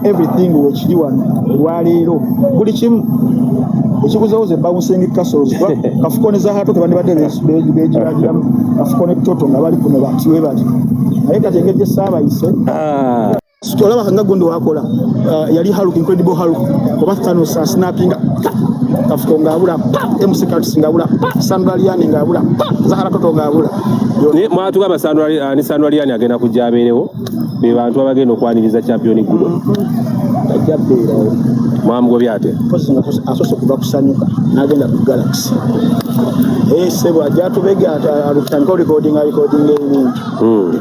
everything wekiri wano lwaleero buli kimu ekiguzewo ze bouncing castles kafukoneza hato tebandibadde beegiragiramu kafukone toto nga bali kuno bati we bati naye kati engeri gye saabayise olaba nga gundi wakola yali Hulk incredible Hulk oba Thanos snappinga kafuko ngaabula MC Cards ngaabula Sandaliani ngaabula Zahara Toto ngaabula mwatugamba Sandaliani agenda kujja abeerewo be bantu abagenda okwaniriza champion Gudo tajjabeerawo mwamugo byate asoose kuva ku Sanyuka n'agenda ku Galaxy sebo ajja tubege alutandika recording ebintu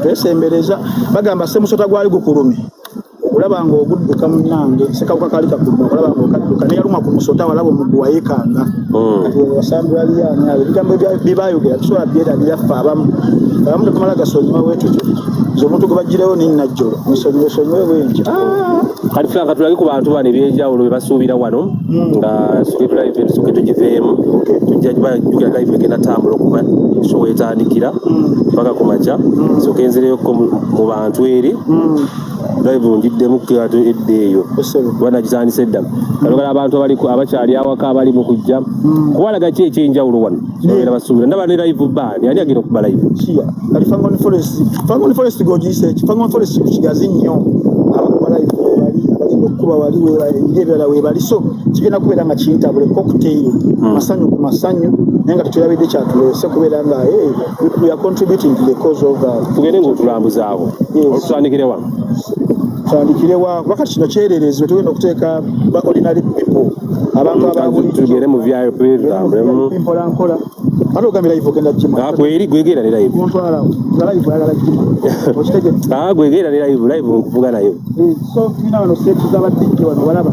twesembereza bagamba semusota gwali gukulumi olaba nga ogudduka munange sekawuka kali kakuluma olaba nga okadduka neyaluma ku musota walaba omugwa yekanga Sandaliani ebigambo bibayogera tusobola byerabira ffe abamu tetumala gasonyuma bwetuto omuntu gwe bagirewo ninnajjolo musonyiwe bwenki kati fulanga tulage ku bantu bano ebyenjawulo bye basuubira wano nga soke tugiveemu tujja bajjukira live egenda tambula okuva show etandikira mpaka ku makya soke enzireyoko mu bantu eri live njiddemu katu eddeeyo bwana gitandise dda kalogala abantu abakyali awaka abali mu kujja kuwalaga ki ekyenjawulo wano era basuubira ndaba ne live band ani agenda okuba live kali Fangoni Forest gogise Fangoni Forest kigazi nnyo abakuba live kuba wali ebirala webali so kigenda kubeera nga kintabule cocktail masanyu ku masanyu naye nga tetulabidde kyatulese kubeera nga we are contributing to the cause of tugende ng'otulambuzaawo otutandikire wa wakati kino kyererezebwe tugenda okuteeka ba ordinary people abantu ababulitugere mu VIP mpola nkola ate ogambira live ogenda jima kweri gwegera ne live montwala live ayagala jima okitegeera gwegera ne live nkuvuga nayo so tulina wano set z'abadijja wano walaba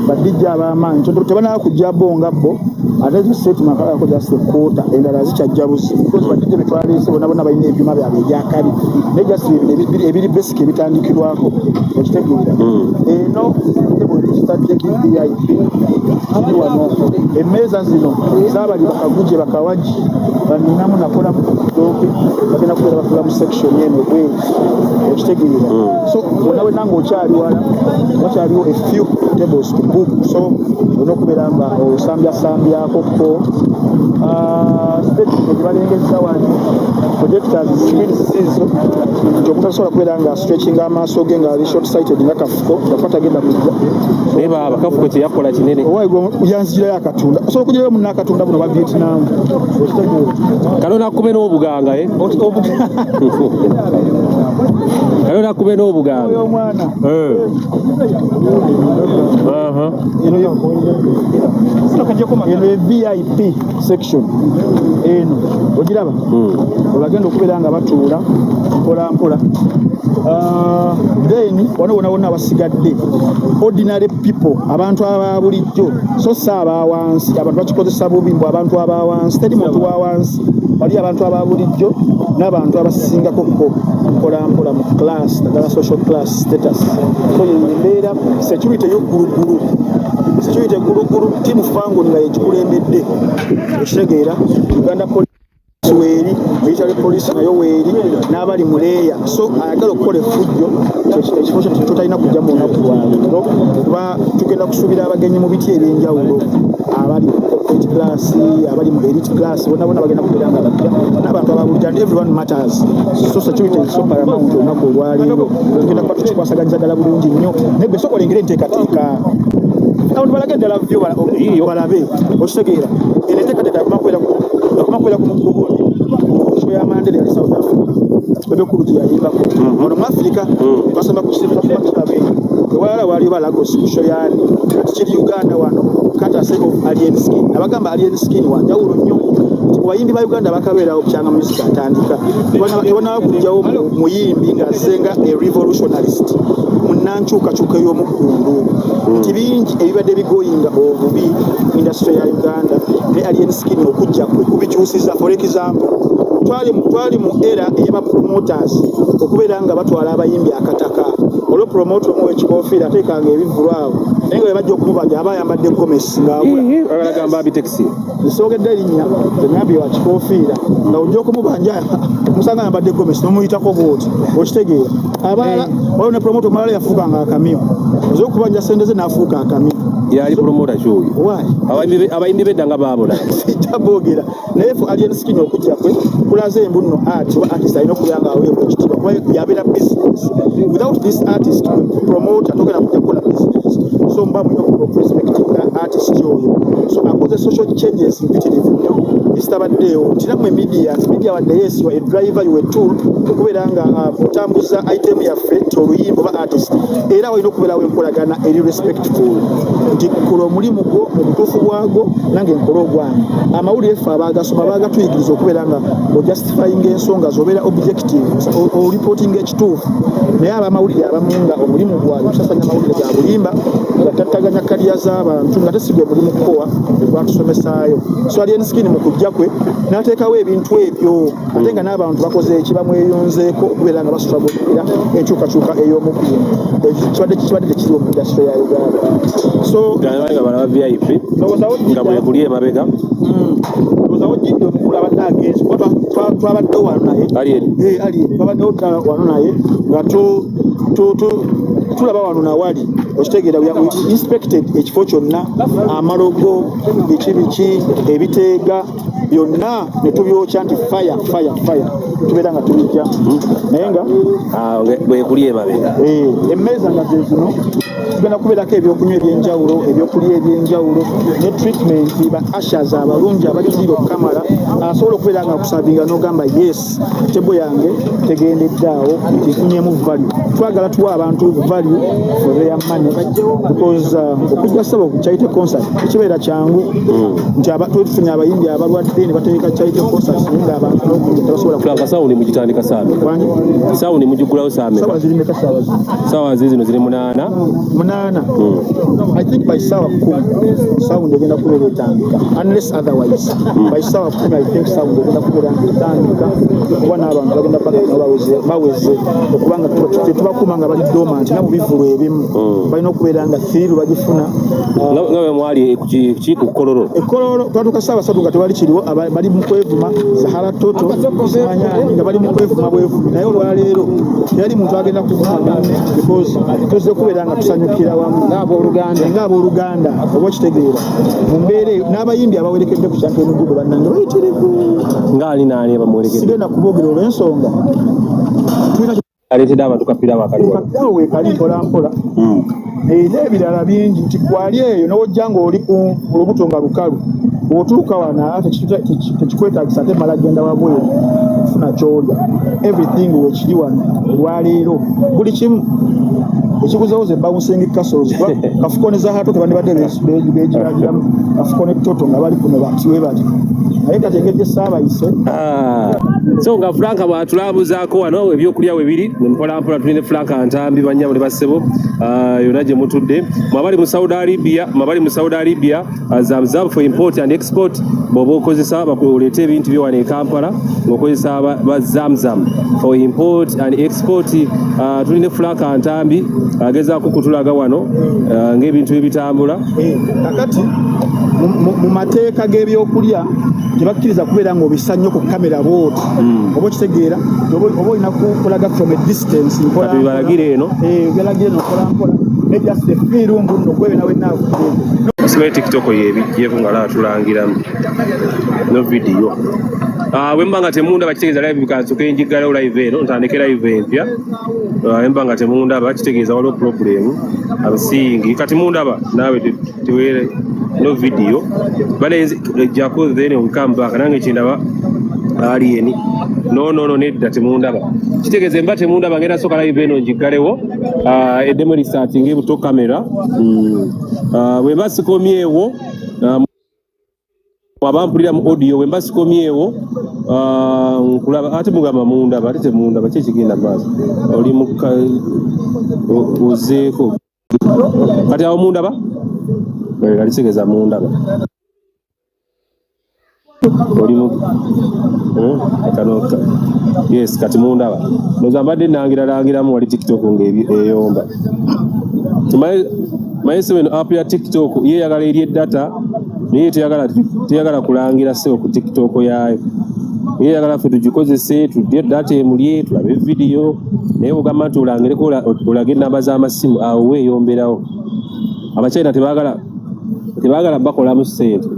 badijja ab'amaanyi tebanaba kujja bonga bo ate set makalako just a quarter endala zikyajja buzi because badijja betwaleese bonna bonna balina ebyuma byabwe ebyakabi naye just ebiri basic ebitandikirwako okitegeera eno tutadde VIP kiri wano emmeeza zino zaabali bakaguje bakawaji baninamu nakola mudoke bagenda kubeera bakola mu section eno bwe okitegeera so bonna bwe nange okyali wala wakyaliwo a few tables to book so olina okubeera nga osambyako ko state balengeza wano projectors screens zizo nti omuntu asobola kubeera nga stretching amaaso ge nga ali short sighted nga kafuko gakwata agenda kujja eba abakafuko kyeyakola kinene yanzigirayo akatunda osobola okugirayo munna akatunda buno ba Vietnam kalo nakube n'obuganga kalo nakube n'obuganga omwana eno VIP section eno ogiraba olagenda okubeera nga batuula mpola mpola then wano wonna abasigadde ordinary people abantu ababulijjo so saabawansi abantu bakikozesa bubi mbw abantu abawansi teri muntu wawansi wali abantu ababulijjo n'abantu abasingako mpola mpola mu class naddala social class status so yembeera security y'oggulugulu security gulugulu timu Fangoni nga yekikulembedde ekitegeera Uganda Police weeri military police nayo weeri n'abali muleeya so ayagala okukola effujjo ekifo kyo tutalina kujja mu lunaku lwaliro kuba tugenda kusuubira abagenyi mu biti ebyenjawulo abali corporate class abali mu elite class bonna bagenda kubeera nga bajja n'abantu ababulidde and everyone matters so security is so paramount olunaku olwaliro tugenda kuba tukikwasaganyiza ddala bulungi nnyo naye bwe sooka olengera enteekateeka abantu balage ddala vyo balabe okitegeera eno enteekateeka akumakwera ku mugoboni show ya Mandela yali South Africa ebekulu gyeyayimbako ono mu Africa twasamba ku kiseera kirabe ewalala waliwo Lagos ku show yani kati kiri Uganda wano katase of alien skin nabagamba alien skin wanjawulo nnyo bayimbi ba Uganda bakabeerawo kukyanga music atandika ebona kujjawo muyimbi ng'asenga a revolutionarist munnankyukakyuka ey'omuggundu nti bingi ebibadde bigoyinga obubi industry ya Uganda ne alien skin okujja kubikyusiza for example twali mu era ey'aba promoters okubeera nga batwala abayimbi akataka olwo promoter mu ekikofiira ateekanga ebivulwawo naye nga bajja okumubaja aba ayambadde gomesi ng'agamba bitaxi nsogedde erinnya eŋambye wa kikofiira nga ojja okumubanja musanga ayambadde gomesi n'omuyitako bwoti okitegeera abalala waliwo ne promoter omulala yafuukanga akamyu oza okubanja sente ze n'afuuka akamyu yali promoter kyuyo abayimbi bedda nga baabona sijja boogera naye fe aliens kino okujja kwe kulaze embu nno art oba artist alina okubeera nga aweebwa ekitiibwa kuba yabeera business without this artist promoter togenda kujja kukola business so mba mulina okuprespectinga artist oyo so akoze social changes mpitirivu nnyo ezitabaddeewo tinamu media wadde yesiwa edriver you a tool okubeera nga otambuza item yaffe oluyimba oba artist era walina okubeerawo enkolagana eri respectful nti kola omulimu gwo mu butuufu bwagwo nange nkola ogwange amawulire ffe abaagasoma baagatuyigiriza okubeera nga ojustifying ensonga zobeera objective oriporting ekituufu naye abamawulire abamu nga omulimu gwabwe tusasanya amawulire ga bulimba nga tattaganya kaliya z'abantu nga tesiga omulimu kukowa gwatusomesaayo so alienskini mu kujja kwe n'ateekawo ebintu ebyo ate nga n'abantu bakoze eki bamweyonzeeko okubeera nga bastrugulira enkyukakyuka ey'omukumu kibadde tekiriwo mu indasitule ya Uganda so nga balaba VIP nga bwekulie emabega ozawo jidde omukulu abadde agenzi kuba twabaddewo wano naye twabaddewo wano naye nga tulaba wano nawali okitegeera inspected ekifo kyonna amalogo biki ebiteega byonna ne tubyokya nti fire tubeera nga tubijja naye nga bwekulie emabega emmeeza nga ze zino tugenda kubeerako ebyokunywa ebyenjawulo ebyokulya ebyenjawulo ne treatment ba ashers abalungi abajjira okukamala asobola okubeera nga akusavinga n'ogamba yes tebo yange tegendeddaawo nfunyeemu value twagala tuwa abantu value for their money because okujja saba okukyayite concert ekibeera kyangu nti tufunye abayimbi abalwadde ne bateeka kyayite concert nga abantu n'okunja tebasobola sawuni mugitandika saabe sawuni mugigulawo saameka sawa zino ziri munaana I think by sound sound egenda kubeera etandika unless otherwise by sound I think sound egenda kubeera etandika kuba n'abantu bagenda paka baweze okubanga tubakuma nga bali dormant na mu bivulu ebimu balina okubeera nga thrill bagifuna nga mwali ku kololo twatuka saawa satu nga tewali kiriwo bali mu kwevuma Sahara Toto Sanyuka nga bali mu kwevuma bwevu naye olwaleero teyali muntu agenda kuvuma because tuzze kubeera nga tusanyukira wamu ng'abooluganda oba okitegeera mu mbeera eyo n'abayimbi abawerekedde ku champion Gudo bannange bayitirivu ngaali naani abamuwerekedde sigenda kuboogera olw'ensonga aleetedde abantu kapira wakaliwo weekali mpolampola n'ebirala bingi nti kwali eyo n'ojja ng'oli ku lubuto nga lukalu bw'otuuka wano tekikwetaagisa ate mala genda wabweru kufuna kyolya everything wekiri wano olwaleero buli kimu ekikuzeewo ze bouncing castles kafuko ne zahato tebandibadde beegiragiramu kafuko ne toto nga bali kuno batiwe bati naye kategedde saabayise so nga Franka bwatulabuzaako wano ebyokulya we biri mpolampola tulinde Franka Ntambi banyabo ne bassebo yonna gye mutudde mwabali mu Saudi Arabia zamzam for import and export bw'oba okozesa bakuleeta ebintu byo wano e Kampala ng'okozesa ba zamzam for import and export tulinde Franka Ntambi agezaako kutulaga wano ng'ebintu ebitambula kakati mu mateeka g'ebyokulya tebakkiriza kubeera ng'obisannyo ku kamera booti oba okitegeera oba olina kukolaga from a distance bibalagire eno mpolampola just a fiirungu nno kwebena wennaavudde sigaye tiktok yeebijjeeko nga laatulangiramu no vidiyo wemba nga temunda bakitegeeza live kansuke njigalawo live eno ntandike live empya wemba nga temundaba kitegeeza waliwo problem abasingi kati mundaba naawe teweere no video ejjako then we come back nange kindaba alien no nedda temundaba kitegeeza emba temundaba ngenda soka live eno njigalewo eddemu restarting ebuto kamera wemba sikomyewo wabampulira mu audio wemba sikomyewo nkulaba ate mugamba mundaba ate temundaba kyekigenda maaso oli uzeeko kati awo mundaba alitegeza mundaba olimu kanoka yes kati mundaba noza mbadde nangirangiramu wali TikTok ng'eyomba mayese weno app ya TikTok ye yagala eri data naye teyagala kulangira sebo ku TikTok yayo ye yagala ffe tugikozese tudde data emulye tulabe video naye bugamba nti olangireko olage namba z'amasimu awo weeyomberawo abachina tebagala bakolamu ssente